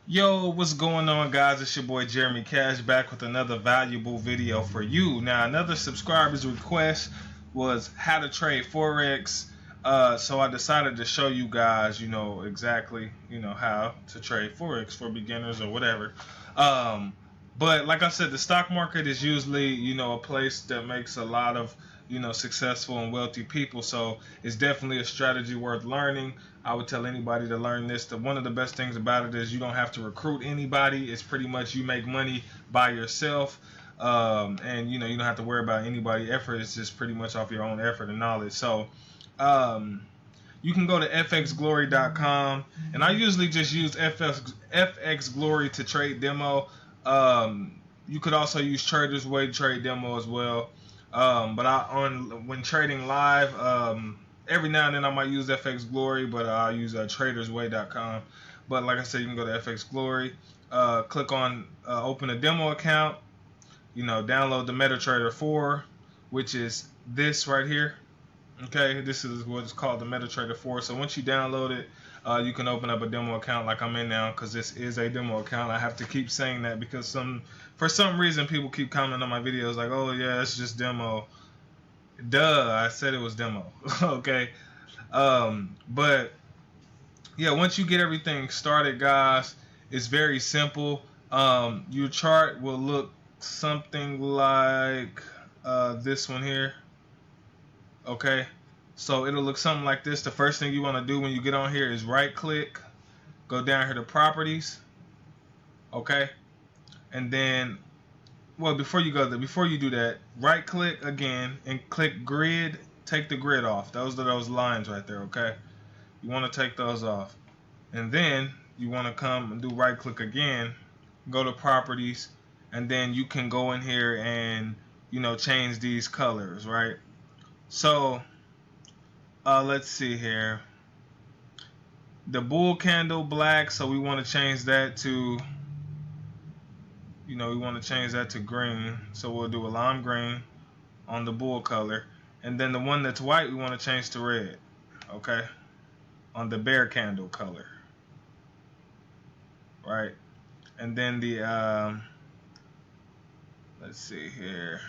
Yo, what's going on, guys? It's your boy Jeremy Cash back with another valuable video for you. Now, another subscriber's request was how to trade Forex. So I decided to show you guys, exactly, how to trade Forex for beginners or whatever. But like I said, the stock market is usually, a place that makes a lot of, successful and wealthy people. So it's definitely a strategy worth learning. I would tell anybody to learn this. One of the best things about it is you don't have to recruit anybody. It's pretty much you make money by yourself. And you don't have to worry about anybody effort. It's just pretty much off your own effort and knowledge. So you can go to fxglory.com, and I usually just use FX Glory to trade demo. You could also use Trader's Way to trade demo as well. But when trading live, every now and then I might use FX Glory, but I'll use tradersway.com. But like I said, you can go to FX Glory, click on open a demo account, download the MetaTrader 4, which is this right here. Okay, this is what's called the MetaTrader 4. So once you download it, you can open up a demo account like I'm in now, because this is a demo account. I have to keep saying that because for some reason people keep commenting on my videos like, oh yeah, it's just demo. Duh, I said it was demo. Okay. But yeah, once you get everything started, guys, it's very simple. Your chart will look something like this one here. Okay, so it'll look something like this. The first thing you want to do when you get on here is right click, go down here to properties. Okay, and then, well, before you do that, right click again and click grid. Take the grid off. Those are those lines right there. Okay, you want to take those off, and then you want to come and do right click again, go to properties, and then you can go in here and change these colors, right? So let's see here. The bull candle black, so we want to change that to, green. So we'll do a lime green on the bull color, and then the one that's white we want to change to red. Okay, on the bear candle color, right? And then the let's see here,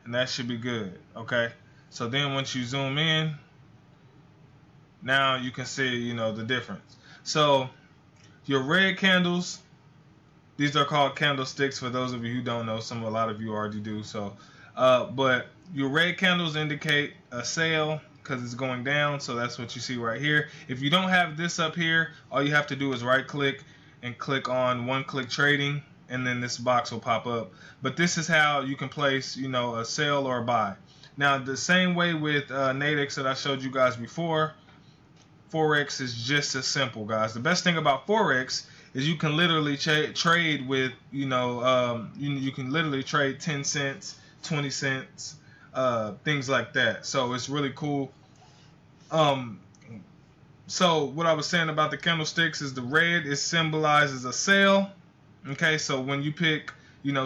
and that should be good. Okay, so then once you zoom in, now you can see the difference. So your red candles, these are called candlesticks for those of you who don't know. A lot of you already do. So but your red candles indicate a sale because it's going down, so that's what you see right here. If you don't have this up here, all you have to do is right click and click on one click trading, and then this box will pop up. But this is how you can place a sell or a buy. Now the same way with Nadex that I showed you guys before, Forex is just as simple, guys. The best thing about Forex is you can literally trade with, you can literally trade 10 cents, 20 cents, things like that. So it's really cool. So what I was saying about the candlesticks is the red is symbolizes a sale. Okay, so when you pick,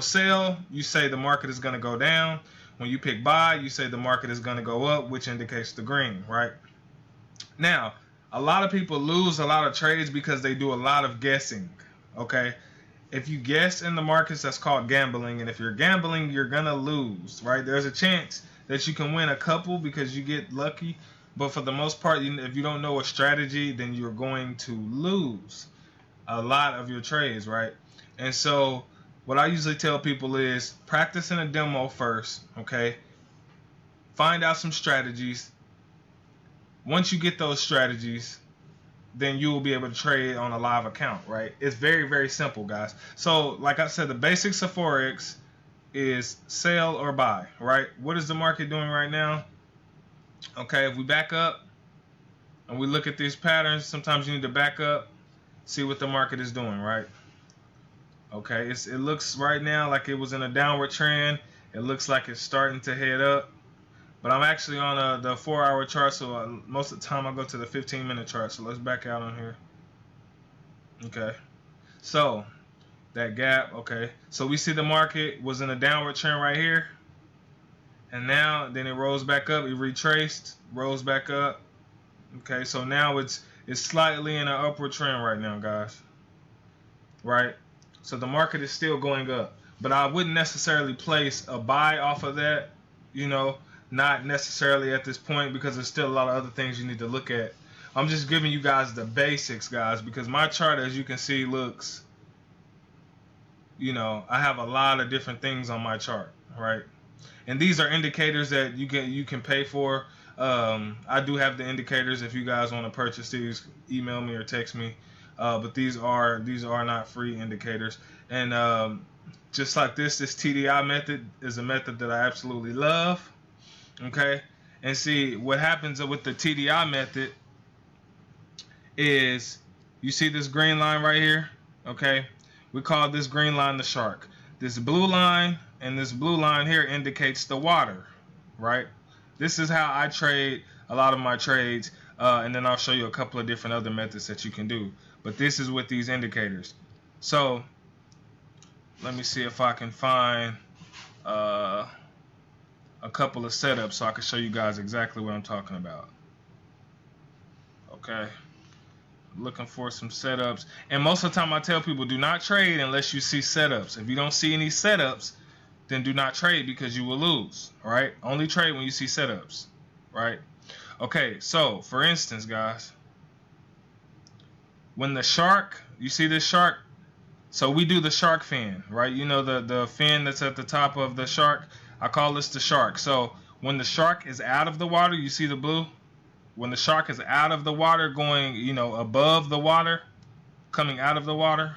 sell, you say the market is going to go down. When you pick buy, you say the market is going to go up, which indicates the green, right? Now, a lot of people lose a lot of trades because they do a lot of guessing. Okay, if you guess in the markets, that's called gambling, and if you're gambling, you're gonna lose, right? There's a chance that you can win a couple because you get lucky, but for the most part, if you don't know a strategy, then you're going to lose a lot of your trades, right? And so what I usually tell people is practice in a demo first. Okay, find out some strategies. Once you get those strategies, then you will be able to trade on a live account, right? It's very, very simple, guys. So like I said, the basics of Forex is sell or buy, right? What is the market doing right now? Okay, if we back up and we look at these patterns, sometimes you need to back up, see what the market is doing, right? Okay, it looks right now like it was in a downward trend. It looks like it's starting to head up. But I'm actually on the 4-hour chart, so most of the time I go to the 15-minute chart. So let's back out on here. Okay, so that gap. Okay, so we see the market was in a downward trend right here, and now then it rose back up. It retraced, rose back up. Okay, so now it's slightly in an upward trend right now, guys. right? So the market is still going up, but I wouldn't necessarily place a buy off of that, you know, not necessarily at this point, because there's still a lot of other things you need to look at. I'm just giving you guys the basics, guys, because my chart, as you can see, looks, you know, I have a lot of different things on my chart, right? And these are indicators that you can pay for. I do have the indicators. If you guys want to purchase these, email me or text me. But these are not free indicators. And just like this TDI method is a method that I absolutely love. Okay, and see what happens with the TDI method is, you see this green line right here. Okay, we call this green line the shark. This blue line and this blue line here indicates the water, right? This is how I trade a lot of my trades, and then I'll show you a couple of different other methods that you can do. But this is with these indicators. So let me see if I can find a couple of setups so I can show you guys exactly what I'm talking about. Okay, looking for some setups, and most of the time I tell people, do not trade unless you see setups. If you don't see any setups, then do not trade, because you will lose. All right, only trade when you see setups, right? Okay, so for instance, guys, when the shark, you see this shark, so we do the shark fin, right? You know, the fin that's at the top of the shark, I call this the shark. So when the shark is out of the water, you see the blue? When the shark is out of the water, going, you know, above the water, coming out of the water,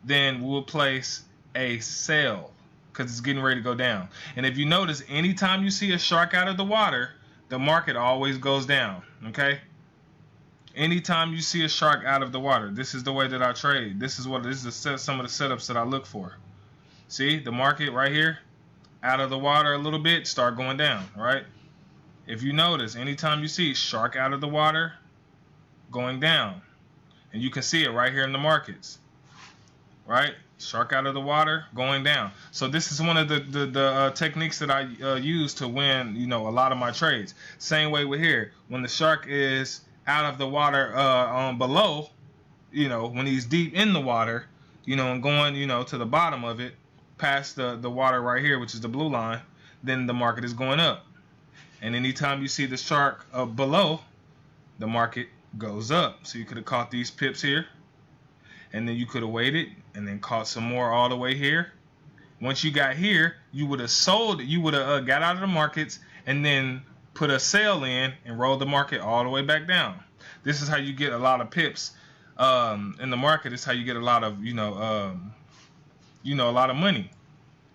then we'll place a sell, because it's getting ready to go down. And if you notice, anytime you see a shark out of the water, the market always goes down. Okay, anytime you see a shark out of the water, this is the way that I trade. This is some of the setups that I look for. See the market right here, out of the water a little bit, start going down, right? If you notice, anytime you see shark out of the water, going down, and you can see it right here in the markets, right? Shark out of the water, going down. So this is one of the techniques that I use to win, you know, a lot of my trades. Same way with here, when the shark is out of the water, on below, you know, when he's deep in the water, you know, and going, you know, to the bottom of it, past the water right here, which is the blue line, then the market is going up. And anytime you see the shark below, the market goes up. So you could have caught these pips here, and then you could have waited and then caught some more all the way here. Once you got here, you would have sold, you would have got out of the markets and then put a sell in and rolled the market all the way back down. This is how you get a lot of pips in the market. It's how you get a lot of, a lot of money,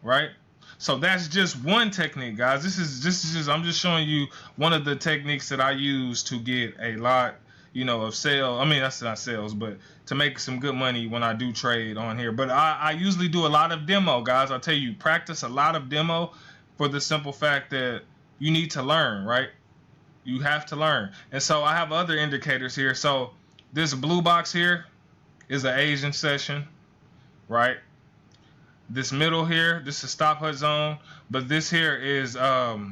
right? So that's just one technique, guys. This is just, I'm just showing you one of the techniques that I use to get a lot, of sale. I mean, that's not sales, but to make some good money when I do trade on here. But I usually do a lot of demo, guys. I'll tell you, practice a lot of demo, for the simple fact that you need to learn, right? You have to learn. And so I have other indicators here. So this blue box here is an Asian session, right? This middle here, this is stop hut zone, but this here is the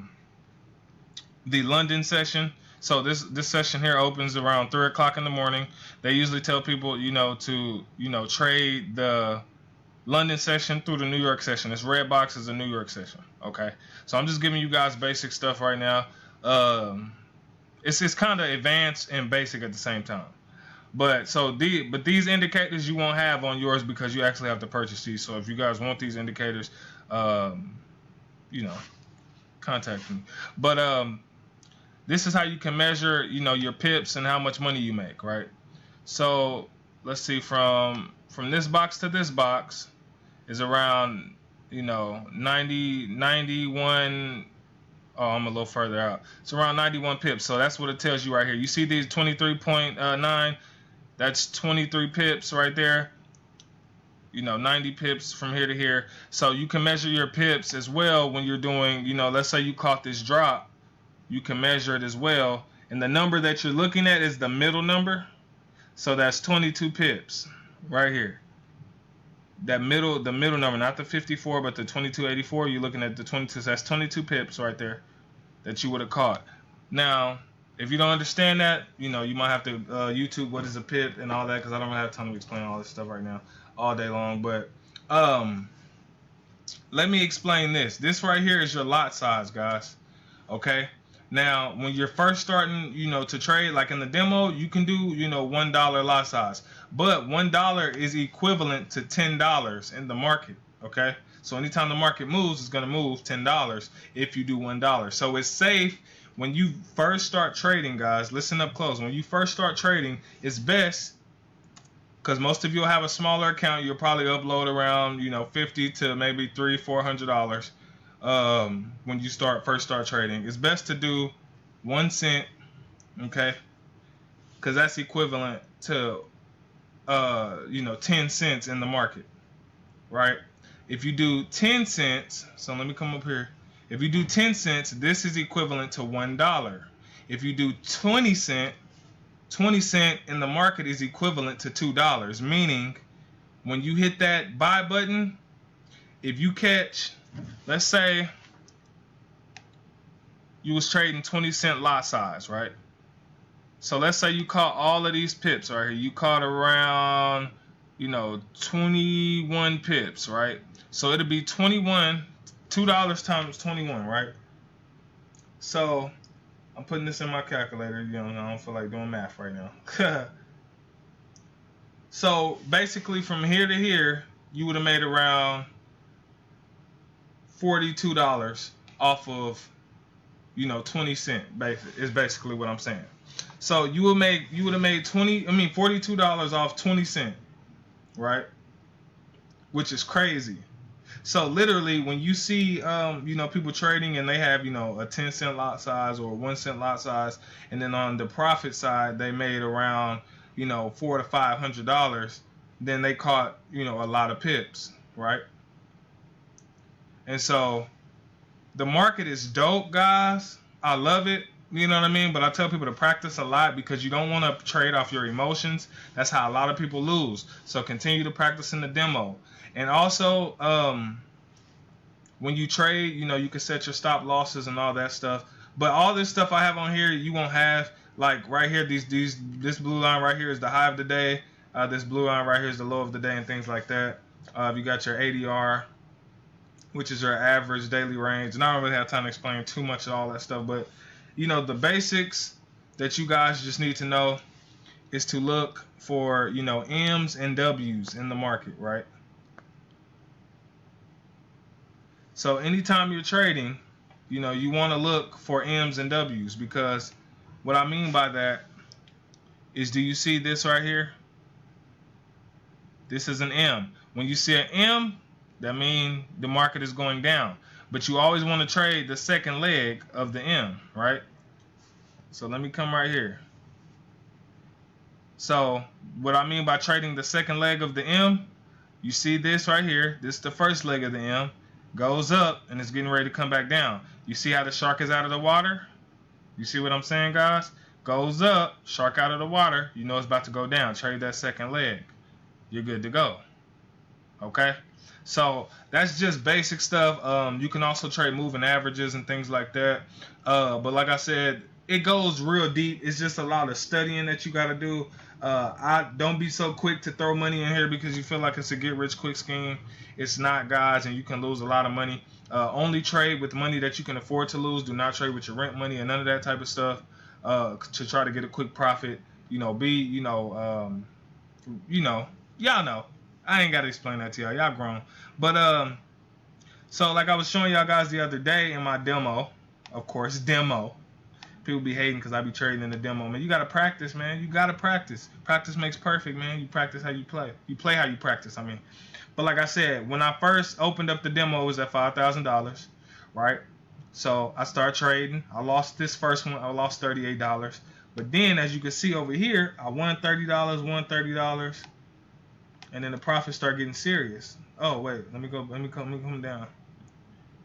London session. So this session here opens around 3 o'clock in the morning. They usually tell people, to trade the London session through the New York session. This red box is a New York session. Okay, so I'm just giving you guys basic stuff right now. It's kind of advanced and basic at the same time. But these indicators you won't have on yours, because you actually have to purchase these. So if you guys want these indicators, contact me. But this is how you can measure, your pips and how much money you make, right? So let's see, from this box to this box is around, 91. Oh, I'm a little further out. It's around 91 pips. So that's what it tells you right here. You see these 23.9. That's 23 pips right there. 90 pips from here to here. So you can measure your pips as well when you're doing, let's say you caught this drop. You can measure it as well. And the number that you're looking at is the middle number. So that's 22 pips right here. The middle number, not the 54, but the 2284. You're looking at the 22. So that's 22 pips right there that you would have caught. Now, If you don't understand that, you know, you might have to YouTube what is a pip and all that, because I don't have time to explain all this stuff right now all day long. But let me explain this. This right here is your lot size, guys. Okay. Now, when you're first starting, you know, to trade, like in the demo, you can do, you know, $1 lot size. But $1 is equivalent to $10 in the market. Okay. So anytime the market moves, it's going to move $10 if you do $1. So it's safe when you first start trading, guys. Listen up close. When you first start trading, it's best, because most of you will have a smaller account. You'll probably upload around, you know, $50 to maybe $300-$400 when you first start trading. It's best to do 1 cent, okay, because that's equivalent to you know, 10 cents in the market, right? If you do 10 cents, so let me come up here. If you do 10 cents, this is equivalent to $1. If you do 20 cent in the market is equivalent to $2, meaning when you hit that buy button, if you catch, let's say you was trading 20 cent lot size, right? So let's say you caught all of these pips right here. You caught around, you know, 21 pips, right? So it'll be $2 times 21, right? So I'm putting this in my calculator. You know, I don't feel like doing math right now. So basically from here to here, you would have made around $42 off of, you know, 20 cent is basically what I'm saying. So you would have made $42 off 20 cent, right? Which is crazy. So literally when you see you know, people trading and they have, you know, a 10 cent lot size or a 1 cent lot size, and then on the profit side they made around, you know, $400 to $500, then they caught, you know, a lot of pips, right? And so the market is dope, guys. I love it. You know what I mean? But I tell people to practice a lot, because you don't want to trade off your emotions. That's how a lot of people lose. So continue to practice in the demo. And also, when you trade, you know, you can set your stop losses and all that stuff. But all this stuff I have on here, you won't have. Like right here, this blue line right here is the high of the day. This blue line right here is the low of the day, and things like that. You got your ADR, which is your average daily range. And I don't really have time to explain too much of all that stuff, but you know, the basics that you guys just need to know is to look for, you know, M's and W's in the market, right? So anytime you're trading, you know, you want to look for M's and W's, because what I mean by that is, do you see this right here? This is an M. When you see an M, that means the market is going down. But you always want to trade the second leg of the M, right? So let me come right here. So what I mean by trading the second leg of the M, you see this right here. This is the first leg of the M. Goes up and it's getting ready to come back down. You see how the shark is out of the water? You see what I'm saying, guys? Goes up, shark out of the water. You know it's about to go down. Trade that second leg. You're good to go. Okay? So that's just basic stuff. You can also trade moving averages and things like that. But like I said, it goes real deep. It's just a lot of studying that you got to do. I don't be so quick to throw money in here because you feel like it's a get rich quick scheme. It's not, guys, and you can lose a lot of money. Only trade with money that you can afford to lose. Do not trade with your rent money and none of that type of stuff to try to get a quick profit. You know, y'all know. I ain't got to explain that to y'all. Y'all grown. But so like I was showing y'all guys the other day in my demo, of course, demo. People be hating because I be trading in the demo. Man, you got to practice, man. You got to practice. Practice makes perfect, man. You practice how you play. You play how you practice, I mean. But like I said, when I first opened up the demo, it was at $5,000, right? So I started trading. I lost this first one. I lost $38. But then, as you can see over here, I won $30, and then the profits start getting serious. Oh, wait. Let me come down.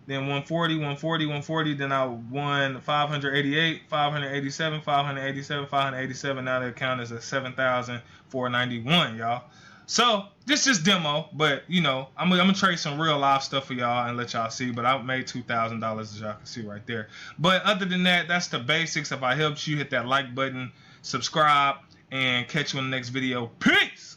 Then 140, 140, 140. Then I won 588, 587, 587, 587. Now the account is at 7,491, y'all. So this is demo, but you know, I'm gonna trade some real live stuff for y'all and let y'all see. But I made $2,000 as y'all can see right there. But other than that, that's the basics. If I helped you, hit that like button, subscribe, and catch you in the next video. Peace.